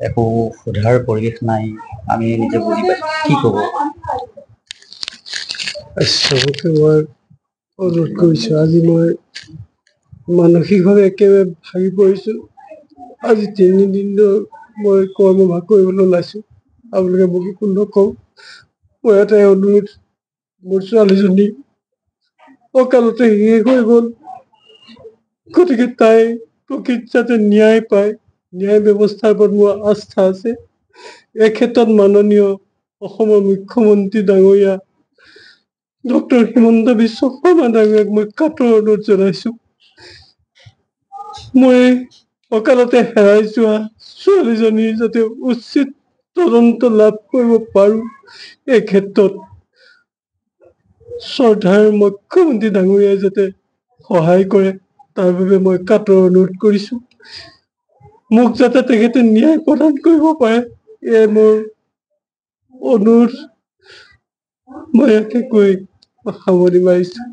একো সোধাৰ পৰিৱেশ নাই। আমি নিজে বুজি পাইছো, কি ক'ব? চবকে মই অনুৰোধ কৰিছোঁ, আজি মই মানসিকভাৱে একেবাৰে ভাগি পৰিছোঁ। আজি 3 দিনৰ মই কৰ্মভাগ কৰিবলৈ ওলাইছোঁ। আপোনালোকে মোক একো নকওঁ। মই এটাই অনুৰোধ, মোৰ ছোৱালীজনী অকালতে শেষ হৈ গ'ল, গতিকে তাই প্ৰকৃত যাতে ন্যায় পায়, ন্যায় ব্যৱস্থাৰ ওপৰত মোৰ আস্থা আছে। এই ক্ষেত্ৰত মাননীয় অসমৰ মুখ্যমন্ত্ৰী ডাঙৰীয়া ডক্টৰ হিমন্ত বিশ্ব শৰ্মা ডাঙৰীয়াক মই কাতৰ অনুৰোধ জনাইছোঁ। মই অকালতে হেৰাই যোৱা ছোৱালীজনীৰ যাতে উচিত তদন্ত লাভ কৰিব পাৰোঁ, এই ক্ষেত্ৰত শ্ৰদ্ধাৰ মুখ্যমন্ত্ৰী ডাঙৰীয়াই যাতে সহায় কৰে, তাৰ বাবে মই কাতৰ অনুৰোধ কৰিছোঁ। মোক যাতে তেখেতে ন্যায় প্ৰদান কৰিব পাৰে, এয়ে মোৰ অনুৰোধ। মই ইয়াকে কৈ সামৰণি মাৰিছোঁ।